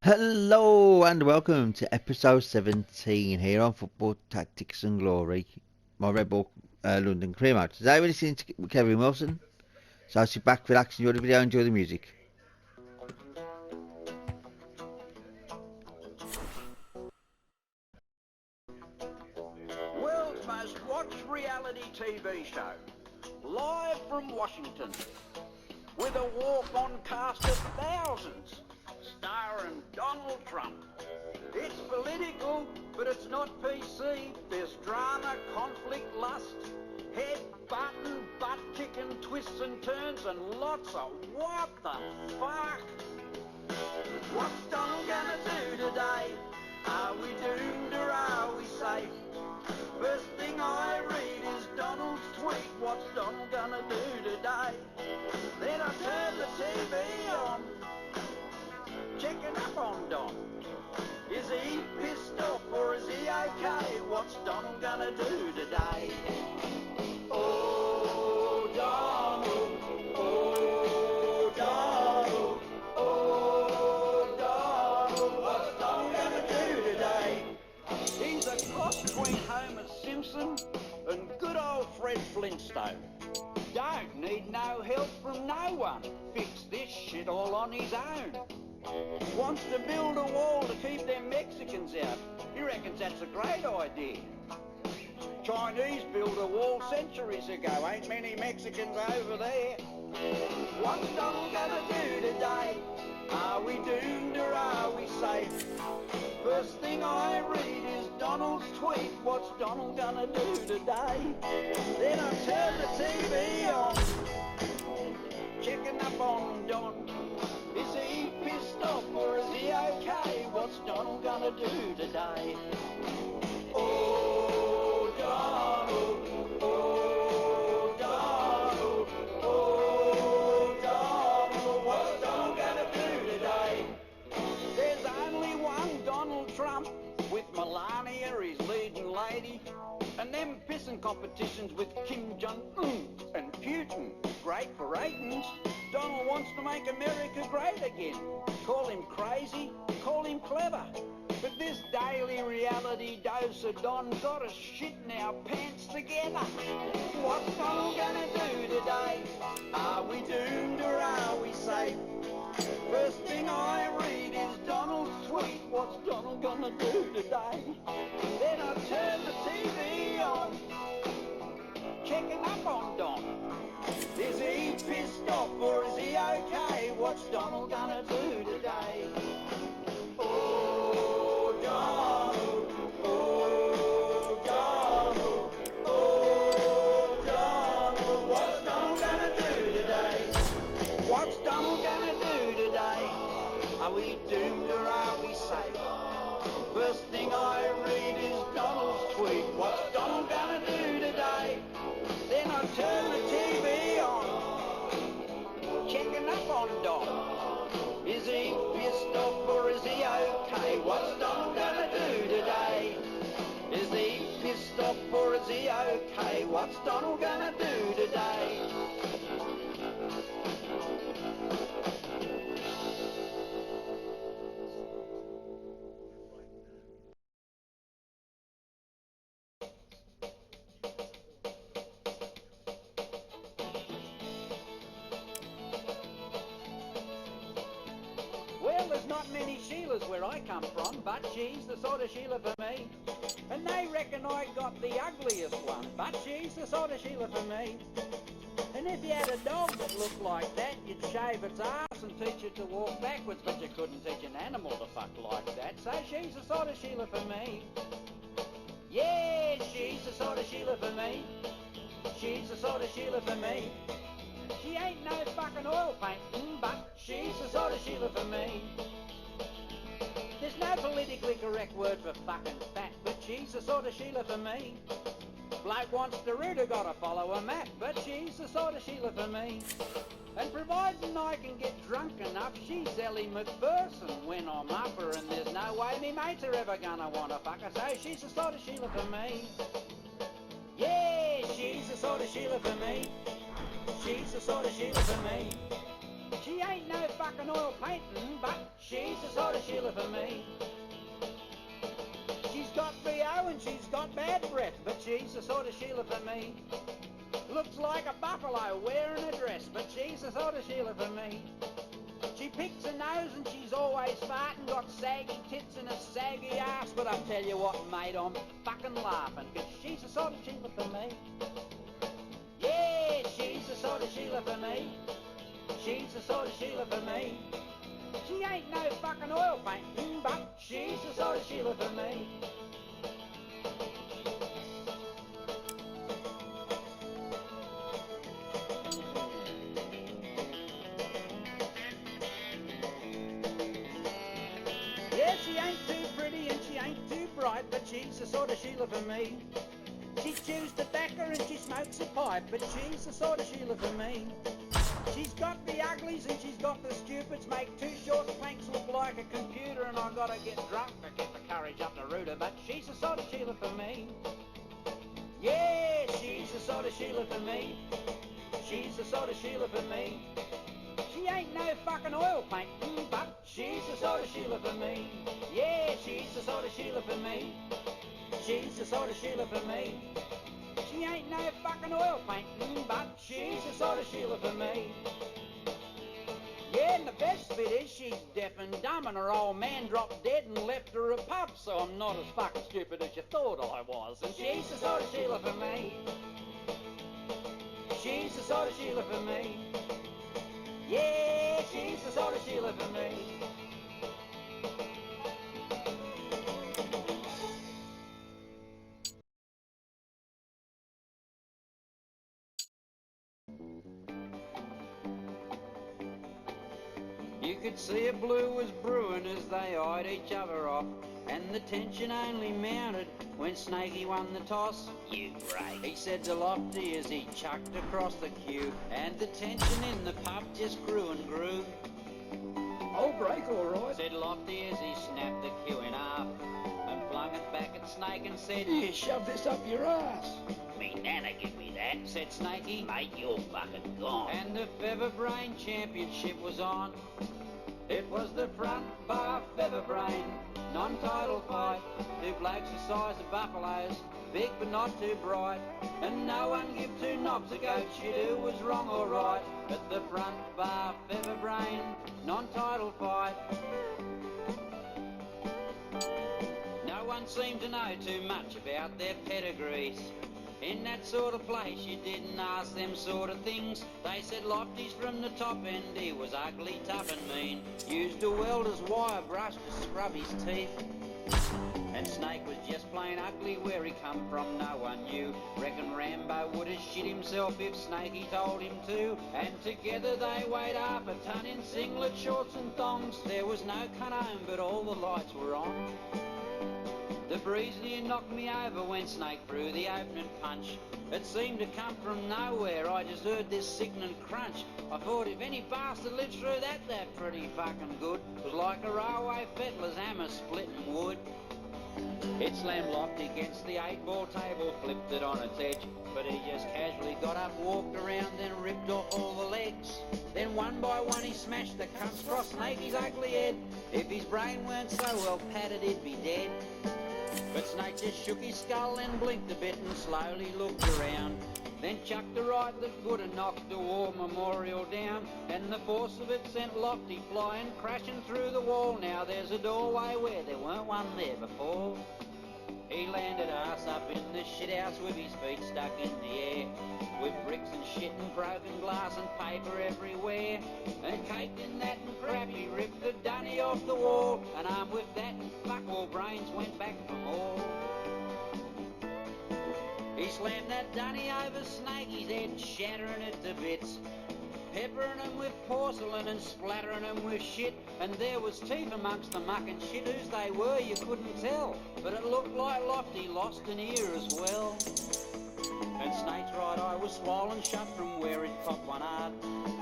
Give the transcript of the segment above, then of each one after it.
Hello and welcome to episode 17 here on Football Tactics and Glory, my Red Bull London career mode. Today we're listening to Kevin Wilson, so sit back, relax, enjoy the video, enjoy the music. World's most watched reality TV show, live from Washington, with a walk-on cast of thousands, starring Donald Trump. It's political, but it's not PC. There's drama, conflict, lust, head-butting, butt-kicking twists and turns, and lots of what the fuck? What's Donald gonna do today? Are we doomed or are we safe? First thing I read is Donald's tweet. What's Donald gonna do today? Then I turn the TV on, checking up on Don. Is he pissed off or is he okay? What's Donald gonna do today? Oh, Donald, oh, Donald, oh, Donald, what's Donald gonna do today? He's a cross between Homer Simpson and good old Fred Flintstone. Don't need no help from no one. Fix this shit all on his own. Wants to build a wall to keep them Mexicans out. He reckons that's a great idea. Chinese built a wall centuries ago. Ain't many Mexicans over there. What's Donald gonna do today? Are we doomed or are we safe? First thing I read is Donald's tweet. What's Donald gonna do today? Then I turn the TV on, checking up on Don. Is he pissed off or is he okay? What's Donald gonna do today? Oh, Donald, oh, Donald, oh, Donald, what's Donald gonna do today? There's only one Donald Trump, with Melania, his leading lady, and them pissing competitions with Kim Jong-un and Putin. Great for ratings. Donald wants to make America great again. Call him crazy, call him clever. But this daily reality dose of Don got us shitting our pants together. What's Donald gonna do today? Are we doomed or are we safe? First thing I read is Donald's tweet. What's Donald gonna do today? Then I turn the TV on, checking up on Don. Is he pissed off or is he okay? What's Donald gonna do today? Oh, Donald, oh, Donald, oh, Donald, what's Donald gonna do today? What's Donald gonna do today? Are we doomed or are we safe? First thing I read is Donald's tweet. What's Donald gonna do today? Then I turn the TV on, checking up on Don. Is he pissed off or is he okay? What's Donald gonna do today? Is he pissed off or is he okay? What's Donald gonna do today? Well, there's not many Sheilas where I come from, but she's the sort of Sheila for me. And they reckon I got the ugliest one, but she's the sort of Sheila for me. And if you had a dog that looked like that, you'd shave its ass and teach it to walk backwards, but you couldn't teach an animal to fuck like that. So she's the sort of Sheila for me. Yeah, she's the sort of Sheila for me. She's the sort of Sheila for me. She ain't no fucking oil painting, but she's the sort of Sheila for me. There's no politically correct word for fucking fat, but she's the sort of Sheila for me. Bloke wants to Rooter, gotta follow a map, but she's the sort of Sheila for me. And providing I can get drunk enough, she's Ellie McPherson when I'm up her, and there's no way me mates are ever gonna wanna fuck her, so she's the sort of Sheila for me. Yeah, she's the sort of Sheila for me. She's the sort of Sheila for me. She ain't no fucking oil painting, but she's the sort of Sheila for me. She's got BO and she's got bad breath, but she's the sort of Sheila for me. Looks like a buffalo wearing a dress, but she's the sort of Sheila for me. She picks her nose and she's always farting, got saggy tits and a saggy ass, but I tell you what, mate, I'm fucking laughing, 'cause she's the sort of Sheila for me. Yeah, she's the sort of Sheila for me. She's the sort of Sheila for me. She ain't no fucking oil painting, but she's the sort of Sheila for me. Yeah, she ain't too pretty and she ain't too bright, but she's the sort of Sheila for me. She chews tobacco and she smokes a pipe, but she's the sort of Sheila for me. She's got the uglies and she's got the stupids, make two short planks look like a computer, and I gotta get drunk to get the courage up the rooter, but she's the sort of Sheila for me. Yeah, she's the sort of Sheila for me. She's the sort of Sheila for me. She ain't no fucking oil painting, but she's the sort of Sheila for me. Yeah, she's the sort of Sheila for me. She's the sort of Sheila for me. She ain't no fucking oil painting, but she's the sort of Sheila for me. Yeah, and the best bit is she's deaf and dumb, and her old man dropped dead and left her a pup, so I'm not as fucking stupid as you thought I was, and she's the sort of Sheila for me. She's the sort of Sheila for me. Yeah, she's the sort of Sheila for me. You could see a blue was brewing as they eyed each other off, and the tension only mounted when Snaky won the toss. You great, he said to Lofty as he chucked across the queue, and the tension in the pub just grew and grew. I'll break all right, Said Lofty as he snapped the queue in half and flung it back at Snake and said, Here, shove this up your ass. Me nana give me that, said Snaky. Mate, you're fucking gone. And the Featherbrain Championship was on. It was the front bar Featherbrain non-title fight. Two blokes the size of buffaloes, big but not too bright, and no one give two knobs a goat shit who was wrong or right. At the front bar Featherbrain non-title fight. No one seemed to know too much about their pedigrees. In that sort of place you didn't ask them sort of things. They said Lofty's from the top end, he was ugly, tough and mean. Used a welder's wire brush to scrub his teeth. And Snake was just plain ugly, where he come from no one knew. Reckon Rambo would have shit himself if Snakey told him to. And together they weighed half a ton in singlet, shorts and thongs. There was no cut home, but all the lights were on. The breeze near knocked me over when Snake threw the opening punch. It seemed to come from nowhere, I just heard this sickening crunch. I thought if any bastard lived through that pretty fucking good. It was like a railway fettler's hammer splitting wood. It slammed Lofty against the 8-ball table, flipped it on its edge, but he just casually got up, walked around, then ripped off all the legs. Then one by one he smashed the cunts across Snakey's ugly head. If his brain weren't so well padded, he'd be dead. But Snake just shook his skull and blinked a bit and slowly looked around. Then chucked a right that could have knocked the war memorial down, and the force of it sent Lofty flying, crashing through the wall. Now there's a doorway where there weren't one there before. He landed ass up in the shithouse with his feet stuck in the air, with bricks and shit and broken glass and paper everywhere. And caked in that and crap, he ripped the dunny off the wall, and armed with that and fuck all brains went back for more. He slammed that dunny over Snakey's head, shattering it to bits, peppering him with porcelain and splattering him with shit. And there was teeth amongst the muck and shit. Whose they were you couldn't tell, but it looked like Lofty lost an ear as well. And Snake's right eye was swollen shut from where he'd popped one hard.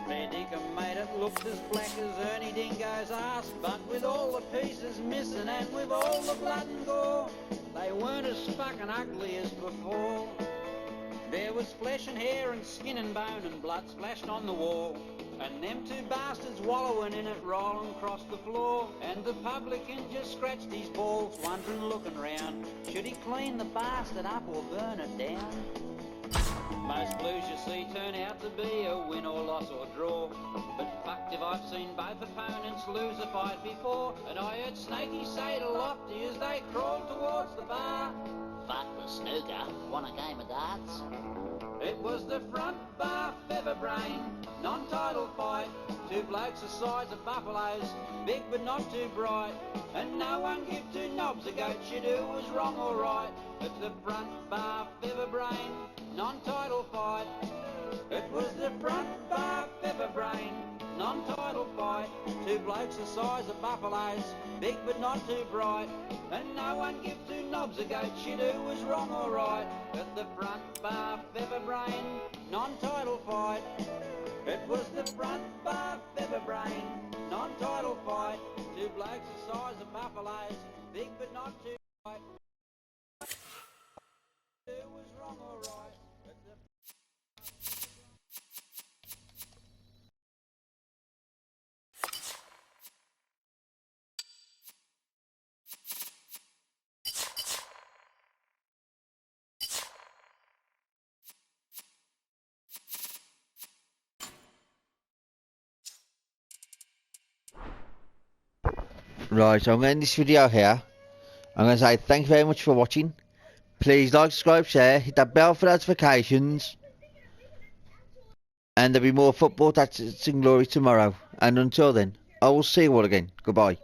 Fair dinkum made it look as black as Ernie Dingo's ass, but with all the pieces missing and with all the blood and gore, they weren't as fucking ugly as before. There was flesh and hair and skin and bone and blood splashed on the wall, And them two bastards wallowing in it, rolling across the floor. And the publican just scratched his balls, wondering, looking round, should he clean the bastard up or burn it down? Most blues you see turn out to be a win or loss or draw. But fucked if I've seen both opponents lose a fight before. And I heard Snakey say to Lofty as they crawled towards the bar, Fuck the snooker, want a game of darts? it was the front bar featherbrain, non-title fight. Two blokes the size of buffaloes, big but not too bright. And no one give two knobs a goat shit who was wrong or right. At the front bar featherbrain, non-title fight. It was the front bar featherbrain, non-title fight. Two blokes the size of buffaloes, big but not too bright. And no one give two knobs a goat shit who was wrong or right. At the front bar featherbrain, non-title fight. It was the front bar featherbrain, non-title fight. Two blokes the size of buffaloes, big but not too bright. Who was wrong or right? At the Right, so I'm going to end this video here. I'm going to say thank you very much for watching. Please like, subscribe, share, hit that bell for notifications. And there'll be more football tactics and glory tomorrow. And until then, I will see you all again. Goodbye.